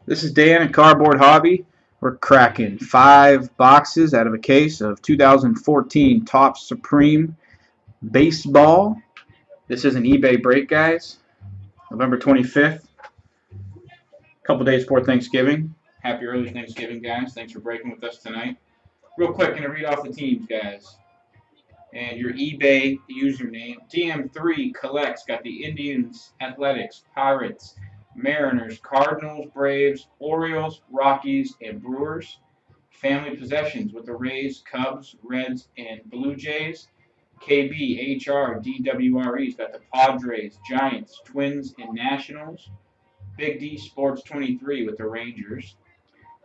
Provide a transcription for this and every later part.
This is Dan at Cardboard Hobby. We're cracking 5 boxes out of a case of 2014 Topps Supreme Baseball. This is an eBay break, guys. November 25th, a couple days before Thanksgiving. Happy early Thanksgiving, guys. Thanks for breaking with us tonight. Real quick, going to read off the teams, guys. And your eBay username. TM3 collects, got the Indians, Athletics, Pirates, Mariners, Cardinals, Braves, Orioles, Rockies, and Brewers. Family possessions with the Rays, Cubs, Reds, and Blue Jays. KB, HR, DWRE's got the Padres, Giants, Twins, and Nationals. Big D Sports 23 with the Rangers.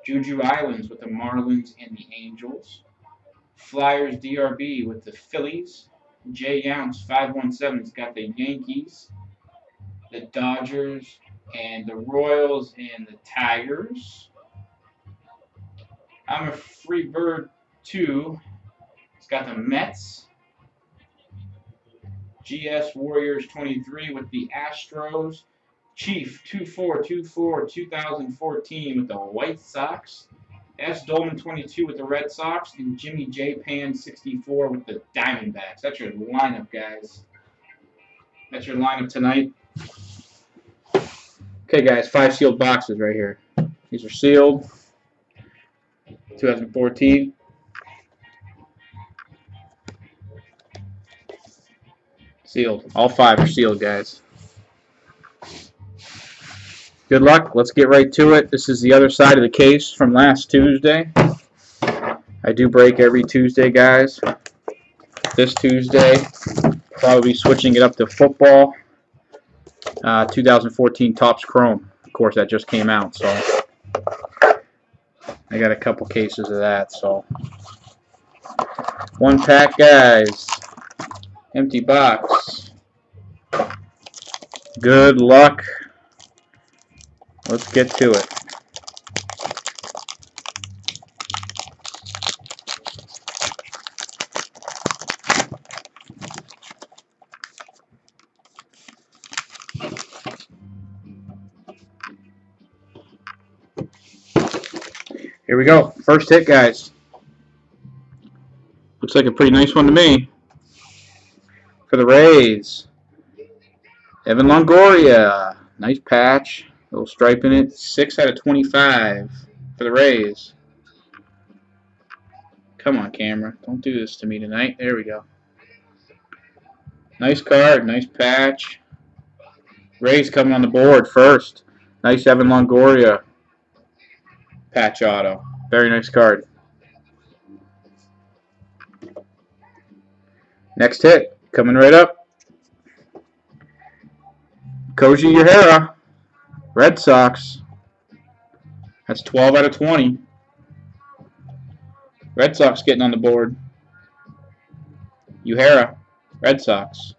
Juju Islands with the Marlins and the Angels. Flyers DRB with the Phillies. J Younce 517's got the Yankees, the Dodgers, and the Royals and the Tigers. I'm a Free Bird 2. It's got the Mets. GS Warriors 23 with the Astros. Chief 2424 2014 with the White Sox. S. Dolman 22 with the Red Sox, and Jimmy J. Pan 64 with the Diamondbacks. That's your lineup, guys. That's your lineup tonight. Okay, guys, 5 sealed boxes right here. These are sealed. 2014. Sealed. All 5 are sealed, guys. Good luck. Let's get right to it. This is the other side of the case from last Tuesday. I do break every Tuesday, guys. This Tuesday, probably switching it up to football. 2014 Topps Chrome. Of course, that just came out, so I got a couple cases of that. So 1 pack, guys. Empty box. Good luck. Let's get to it. Here we go. First hit, guys. Looks like a pretty nice one to me. For the Rays, Evan Longoria. Nice patch. Little stripe in it. 6 out of 25 for the Rays. Come on, camera. Don't do this to me tonight. There we go. Nice card. Nice patch. Rays coming on the board first. Nice Evan Longoria patch auto. Very nice card. Next hit. Coming right up. Koji Uehara. Red Sox. That's 12 out of 20. Red Sox getting on the board. Uehara. Red Sox.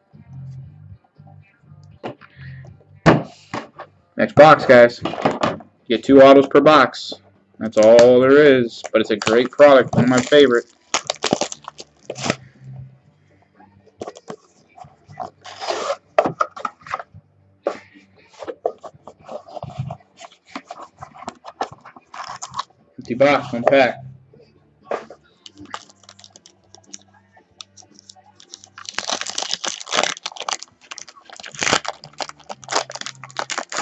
Next box, guys. You get 2 autos per box. That's all there is. But it's a great product. One of my favorite. Empty box, 1 pack.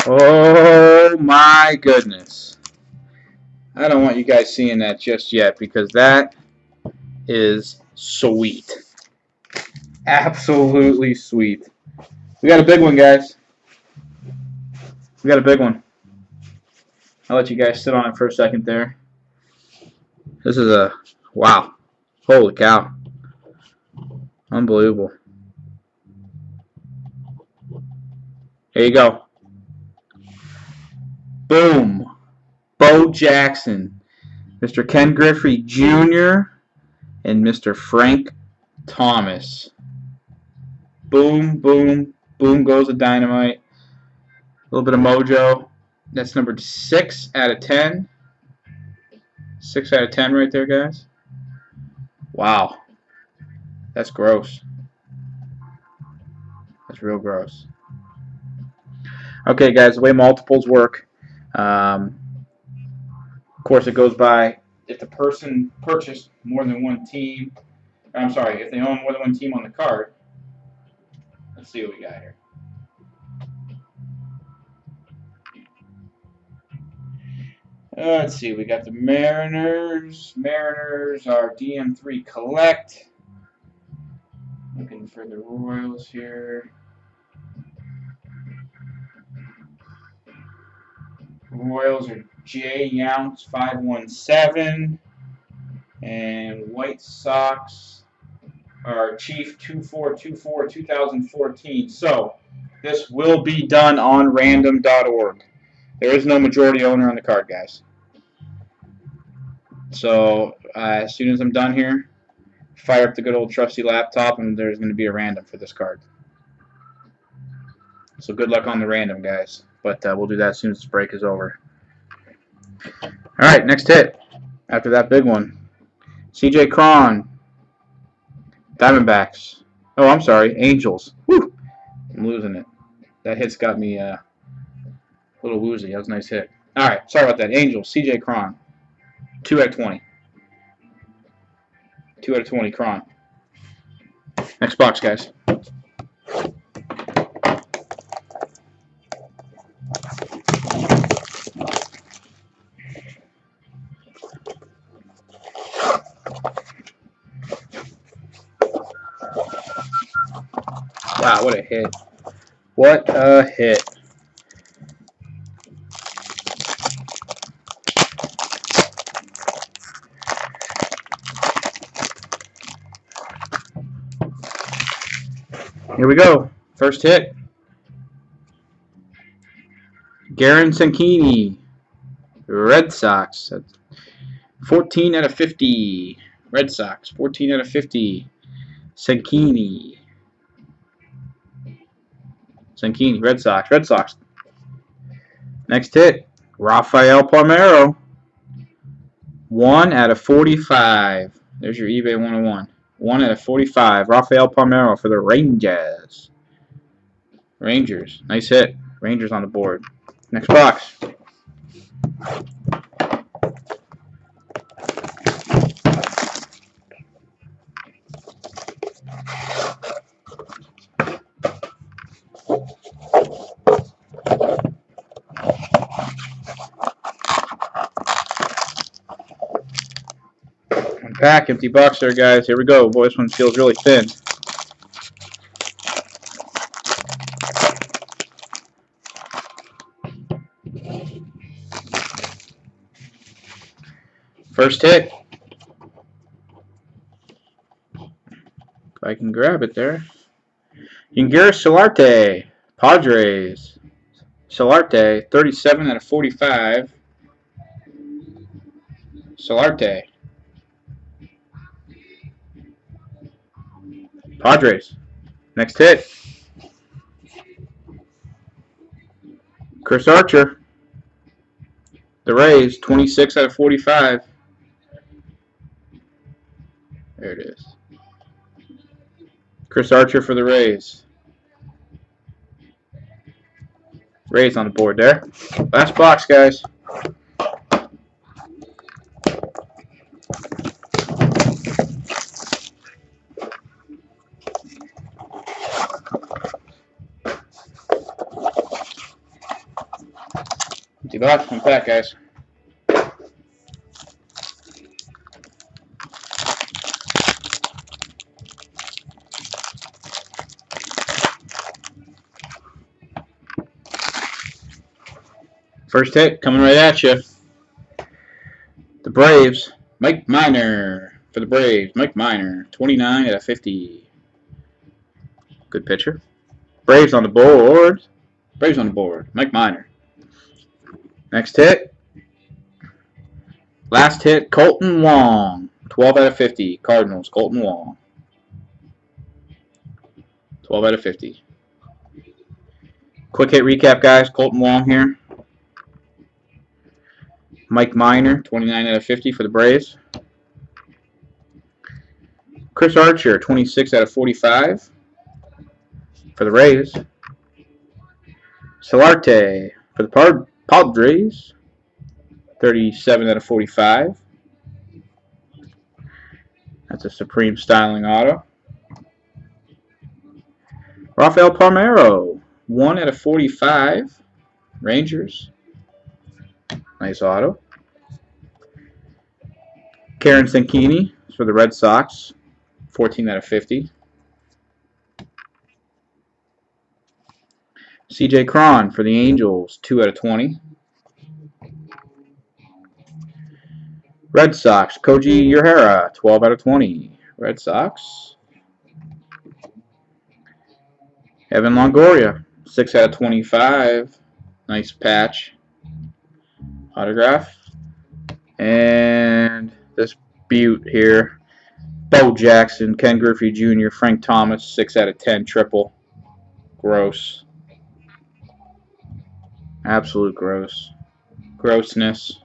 Oh my goodness. I don't want you guys seeing that just yet because that is sweet. Absolutely sweet. We got a big one, guys. We got a big one. I'll let you guys sit on it for a second there. This is a, wow. Holy cow. Unbelievable. Here you go. Boom. Bo Jackson. Mr. Ken Griffey Jr. and Mr. Frank Thomas. Boom, boom, boom goes the dynamite. A little bit of mojo. That's numbered 6 out of 10. 6 out of 10 right there, guys. Wow. That's gross. That's real gross. Okay, guys, the way multiples work, course, it goes by if the person purchased more than one team. I'm sorry, if they own more than one team on the card. Let's see what we got here. Let's see, we got the Mariners. Mariners are DM3 Collect. Looking for the Royals here. Royals are J Younts 517. And White Sox are Chief 2424 2014. So, this will be done on random.org. There is no majority owner on the card, guys. So, as soon as I'm done here, fire up the good old trusty laptop, and there's going to be a random for this card. So, good luck on the random, guys. But we'll do that as soon as this break is over. All right, next hit. After that big one. C.J. Cron. Diamondbacks. Oh, I'm sorry. Angels. Woo! I'm losing it. That hit's got me a little woozy. That was a nice hit. All right, sorry about that. Angels. C.J. Cron. 2 out of 20. 2 out of 20, Cron. Next box, guys. Wow, what a hit. What a hit. Here we go. First hit. Garen Sankini. Red Sox. 14 out of 50. Red Sox. 14 out of 50. Sankini. Sankini. Red Sox. Red Sox. Next hit. Rafael Palmeiro. 1 out of 45. There's your eBay 101. 1 out of 45. Rafael Palmeiro for the Rangers. Rangers. Nice hit. Rangers on the board. Next box. Pack, empty box there, guys. Here we go. Boy, this one feels really thin. First hit. If I can grab it there. Yngir Solarte, Padres. Solarte, 37 out of 45. Solarte. Padres. Next hit. Chris Archer. The Rays, 26 out of 45. There it is. Chris Archer for the Rays. Rays on the board there. Last box, guys. Empty box, come back, guys. First hit coming right at you. The Braves, Mike Minor for the Braves. Mike Minor, 29 out of 50. Good pitcher. Braves on the board. Braves on the board. Mike Minor. Next hit. Last hit, Colton Wong. 12 out of 50. Cardinals, Colton Wong. 12 out of 50. Quick hit recap, guys. Colton Wong here. Mike Minor, 29 out of 50 for the Braves. Chris Archer, 26 out of 45 for the Rays. Solarte for the Padres. 37 out of 45. That's a Supreme Styling auto. Rafael Palmeiro, 1 out of 45. Rangers. Nice auto. Karen Sankini for the Red Sox, 14 out of 50. CJ Cron for the Angels, 2 out of 20. Red Sox, Koji Uehara, 12 out of 20. Red Sox. Evan Longoria, 6 out of 25. Nice patch. Autograph. And this beaut here. Bo Jackson, Ken Griffey Jr., Frank Thomas, 6 out of 10 triple. Gross. Absolute gross. Grossness.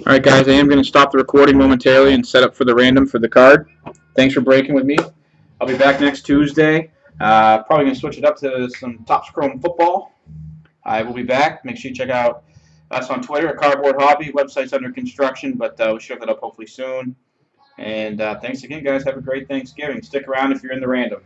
Alright guys, I am going to stop the recording momentarily and set up for the random for the card. Thanks for breaking with me. I'll be back next Tuesday. Probably going to switch it up to some Topps Chrome football. I will be back. Make sure you check out us on Twitter at Cardboard Hobby. Website's under construction, but we'll show that up hopefully soon. And thanks again, guys. Have a great Thanksgiving. Stick around if you're in the random.